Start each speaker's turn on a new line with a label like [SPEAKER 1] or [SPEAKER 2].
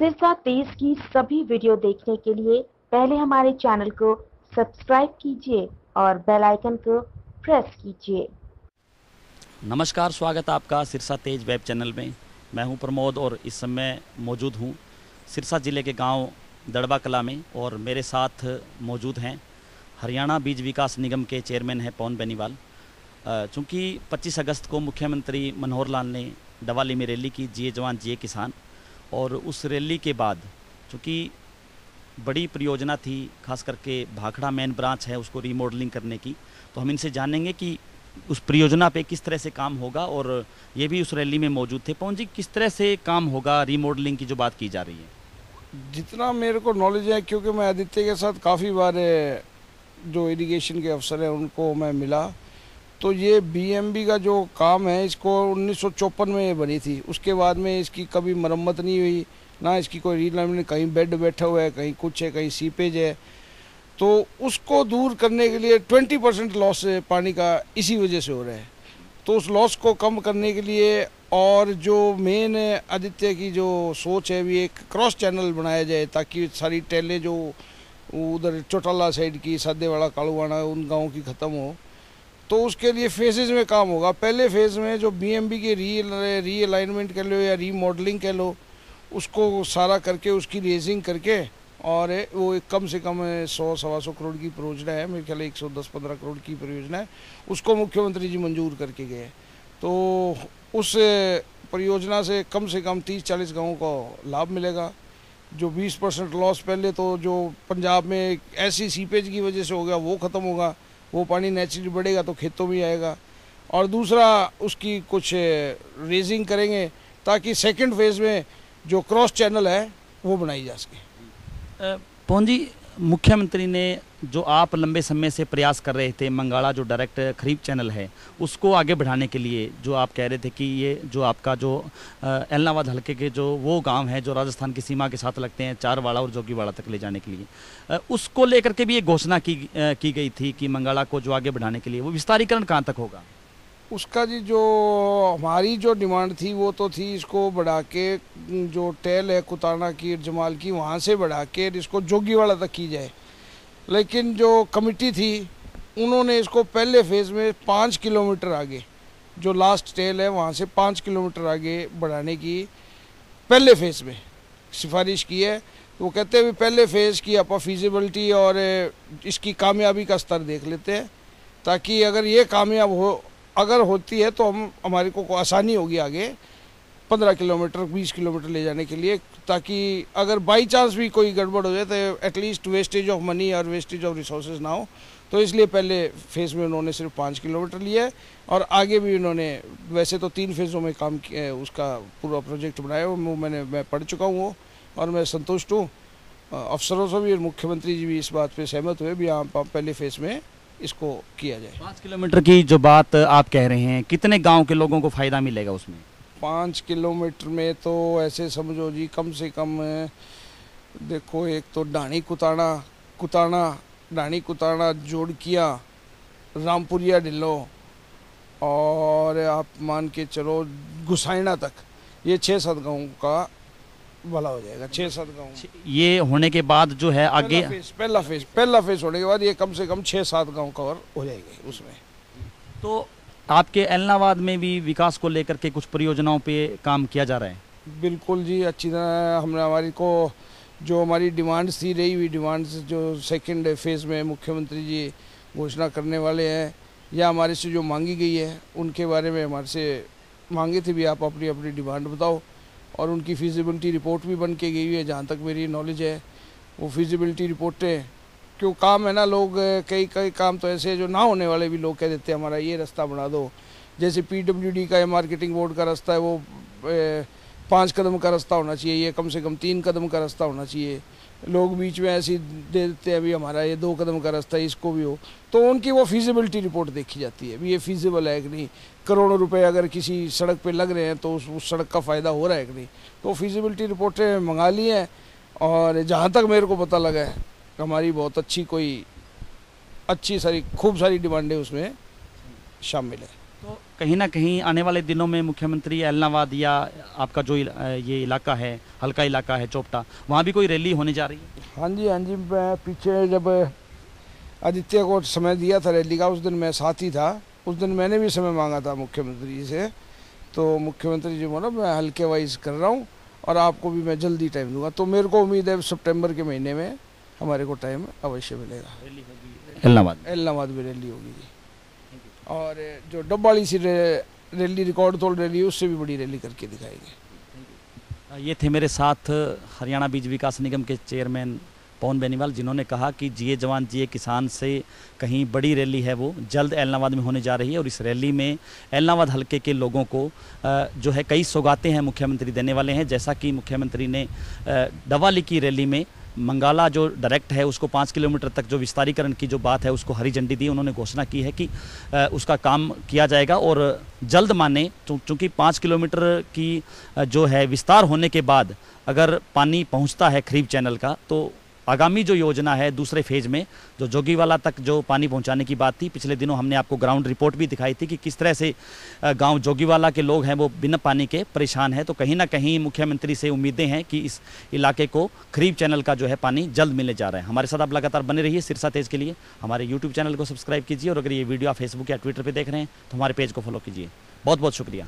[SPEAKER 1] सिरसा तेज की सभी वीडियो देखने के लिए पहले हमारे चैनल को सब्सक्राइब कीजिए और बेल आइकन को प्रेस कीजिए।
[SPEAKER 2] नमस्कार, स्वागत है आपका सिरसा तेज वेब चैनल में। मैं हूं प्रमोद और इस समय मौजूद हूं सिरसा ज़िले के गांव दड़बा कला में और मेरे साथ मौजूद हैं हरियाणा बीज विकास निगम के चेयरमैन हैं पवन बेनीवाल। चूँकि 25 अगस्त को मुख्यमंत्री मनोहर लाल ने डवाली में रैली की, जिए जवान जिए किसान, और उस रैली के बाद चूँकि बड़ी परियोजना थी, खास करके भाखड़ा मेन ब्रांच है उसको रीमॉडलिंग करने की, तो हम इनसे जानेंगे कि उस परियोजना पे किस तरह से काम होगा। और ये भी उस रैली में मौजूद थे। पवन जी, किस तरह से काम होगा रीमॉडलिंग की जो बात की जा रही है?
[SPEAKER 3] जितना मेरे को नॉलेज है, क्योंकि मैं आदित्य के साथ काफ़ी बार जो इरिगेशन के अफसर हैं उनको मैं मिला, तो ये बीएमबी का जो काम है इसको 1954 में ये बनी थी। उसके बाद में इसकी कभी मरम्मत नहीं हुई, ना इसकी कोई रीलाइनमेंट, कहीं बेड बैठा हुआ है, कहीं कुछ है, कहीं सीपेज है। तो उसको दूर करने के लिए 20% लॉस पानी का इसी वजह से हो रहा है। तो उस लॉस को कम करने के लिए और जो मेन आदित्य की जो सोच है भी एक क्रॉस चैनल बनाया जाए, ताकि सारी टेलें जो उधर चौटाला साइड की, सादेवाड़ा, कालूवाड़ा, उन गाँव की ख़त्म हो। तो उसके लिए फेजेज में काम होगा। पहले फेज़ में जो बीएमबी की री अलाइनमेंट कह लो या रीमॉडलिंग कह लो, उसको सारा करके उसकी रेजिंग करके, और वो कम से कम 100-125 करोड़ की परियोजना है, मेरे ख्याल 110-15 करोड़ की परियोजना है, उसको मुख्यमंत्री जी मंजूर करके गए। तो उस परियोजना से कम 30-40 गाँवों को लाभ मिलेगा। जो 20% लॉस पहले तो जो पंजाब में ऐसी सीपेज की वजह से हो गया वो ख़त्म होगा, वो पानी नेचुरली बढ़ेगा तो खेतों में आएगा। और दूसरा उसकी कुछ रेजिंग करेंगे ताकि सेकंड फेज़ में जो क्रॉस चैनल है वो बनाई जा सके।
[SPEAKER 2] पवन जी, मुख्यमंत्री ने जो आप लंबे समय से प्रयास कर रहे थे, मंगाड़ा जो डायरेक्ट खरीफ चैनल है उसको आगे बढ़ाने के लिए, जो आप कह रहे थे कि ये जो आपका जो एलनाबाद हल्के के जो वो गांव है जो राजस्थान की सीमा के साथ लगते हैं, चारवाड़ा और जोगीवाड़ा तक ले जाने के लिए, उसको लेकर के भी एक घोषणा की गई थी कि मंगाड़ा को जो आगे बढ़ाने के लिए वो विस्तारीकरण कहाँ तक होगा?
[SPEAKER 3] उसका जी जो हमारी जो डिमांड थी वो तो थी इसको बढ़ा के, जो टेल है कुताना की, जमाल की, वहाँ से बढ़ा के इसको जोगीवाड़ा तक की जाए। लेकिन जो कमेटी थी उन्होंने इसको पहले फेज़ में 5 किलोमीटर आगे, जो लास्ट टेल है वहाँ से 5 किलोमीटर आगे बढ़ाने की पहले फेज़ में सिफारिश की है। तो वो कहते हैं भी पहले फेज़ की आप फीजिबिलिटी और इसकी कामयाबी का स्तर देख लेते हैं, ताकि अगर ये कामयाब अगर होती है तो हमारे को आसानी होगी आगे 15 किलोमीटर 20 किलोमीटर ले जाने के लिए, ताकि अगर बाई चांस भी कोई गड़बड़ हो जाए तो एटलीस्ट वेस्टेज ऑफ मनी और वेस्टेज ऑफ रिसोर्सेज ना हो। तो इसलिए पहले फेज़ में उन्होंने सिर्फ 5 किलोमीटर लिया है, और आगे भी उन्होंने वैसे तो 3 फेज़ों में काम किया, उसका पूरा प्रोजेक्ट बनाया वो मैं पढ़ चुका हूँ वो, और मैं संतुष्ट हूँ। अफसरों से भी और मुख्यमंत्री जी भी इस बात पर सहमत हुए भी हाँ पहले फेज़ में इसको किया जाए।
[SPEAKER 2] 5 किलोमीटर की जो बात आप कह रहे हैं, कितने गांव के लोगों को फ़ायदा मिलेगा उसमें?
[SPEAKER 3] 5 किलोमीटर में तो ऐसे समझो जी, कम से कम देखो, एक तो ढाणी कुताना जोड़किया, रामपुरिया ढिल्लो, और आप मान के चलो गुसाइना तक, ये 6-7 गाँव का भला हो जाएगा। 6-7 गाँव
[SPEAKER 2] ये होने के बाद जो है आगे
[SPEAKER 3] पहला फेज होने के बाद ये कम से कम 6-7 गाँव कवर हो जाएंगे उसमें।
[SPEAKER 2] तो आपके एलनाबाद में भी विकास को लेकर के कुछ परियोजनाओं पे काम किया जा रहा है?
[SPEAKER 3] बिल्कुल जी, अच्छी तरह हमने हमारी डिमांड्स थी, रही हुई डिमांड्स जो सेकंड फेज़ में मुख्यमंत्री जी घोषणा करने वाले हैं, या हमारे से जो मांगी गई है उनके बारे में हमारे से मांगे थे भी आप अपनी अपनी डिमांड बताओ, और उनकी फिजिबिलिटी रिपोर्ट भी बन के गई हुई है। जहाँ तक मेरी नॉलेज है वो फिजिबिलिटी रिपोर्टें, क्यों काम है ना, लोग कई काम तो ऐसे जो ना होने वाले भी लोग कह देते हैं हमारा ये रास्ता बना दो। जैसे पीडब्ल्यूडी का या मार्केटिंग बोर्ड का रास्ता है, वो 5 कदम का रास्ता होना चाहिए, ये कम से कम 3 कदम का रास्ता होना चाहिए। लोग बीच में ऐसे दे देते हैं अभी हमारा ये 2 कदम का रास्ता है, इसको भी हो, तो उनकी वो फिजिबिलिटी रिपोर्ट देखी जाती है भी ये फिजिबल है कि नहीं। करोड़ों रुपए अगर किसी सड़क पे लग रहे हैं तो उस सड़क का फ़ायदा हो रहा है कि नहीं। तो फिजिबिलिटी रिपोर्टें मंगा ली हैं, और जहाँ तक मेरे को पता लगा है हमारी बहुत खूब सारी डिमांडें उसमें शामिल है।
[SPEAKER 2] तो कहीं ना कहीं आने वाले दिनों में मुख्यमंत्री एलनाबाद या आपका जो ये इलाका है, हल्का इलाका है चोपटा, वहाँ भी कोई रैली होने जा रही है?
[SPEAKER 3] हाँ जी, मैं पीछे जब आदित्य को समय दिया था रैली का, उस दिन मैं साथ ही था। उस दिन मैंने भी समय मांगा था मुख्यमंत्री जी से, तो मुख्यमंत्री जी बोला मैं हल्के वाइज कर रहा हूँ और आपको भी मैं जल्दी टाइम दूंगा। तो मेरे को उम्मीद है सितंबर के महीने में हमारे को टाइम अवश्य मिलेगा। एलनाबाद में रैली होगी जी। और जो डब्बाली सी रैली, रिकॉर्ड तोड़ रैली है, उससे भी बड़ी रैली करके दिखाएंगे।
[SPEAKER 2] ये थे मेरे साथ हरियाणा बीज विकास निगम के चेयरमैन पवन बेनीवाल, जिन्होंने कहा कि जिए जवान जिए किसान से कहीं बड़ी रैली है वो जल्द एलनाबाद में होने जा रही है। और इस रैली में एलनाबाद हलके के लोगों को जो है कई सौगातें हैं मुख्यमंत्री देने वाले हैं। जैसा कि मुख्यमंत्री ने डवाली की रैली में मंगाला जो डायरेक्ट है उसको 5 किलोमीटर तक जो विस्तारीकरण की जो बात है उसको हरी झंडी दी। उन्होंने घोषणा की है कि उसका काम किया जाएगा और जल्द माने, चूँकि 5 किलोमीटर की जो है विस्तार होने के बाद अगर पानी पहुँचता है खरीफ चैनल का, तो आगामी जो योजना है दूसरे फेज में जो जोगीवाला तक जो पानी पहुंचाने की बात थी, पिछले दिनों हमने आपको ग्राउंड रिपोर्ट भी दिखाई थी कि किस तरह से गांव जोगीवाला के लोग हैं वो बिना पानी के परेशान हैं। तो कहीं ना कहीं मुख्यमंत्री से उम्मीदें हैं कि इस इलाके को खरीफ चैनल का जो है पानी जल्द मिलने जा रहा है। हमारे साथ आप लगातार बने रहिए सिरसा तेज के लिए। हमारे यूट्यूब चैनल को सब्सक्राइब कीजिए और अगर ये वीडियो आप फेसबुक या ट्विटर पर देख रहे हैं तो हमारे पेज को फॉलो कीजिए। बहुत बहुत शुक्रिया।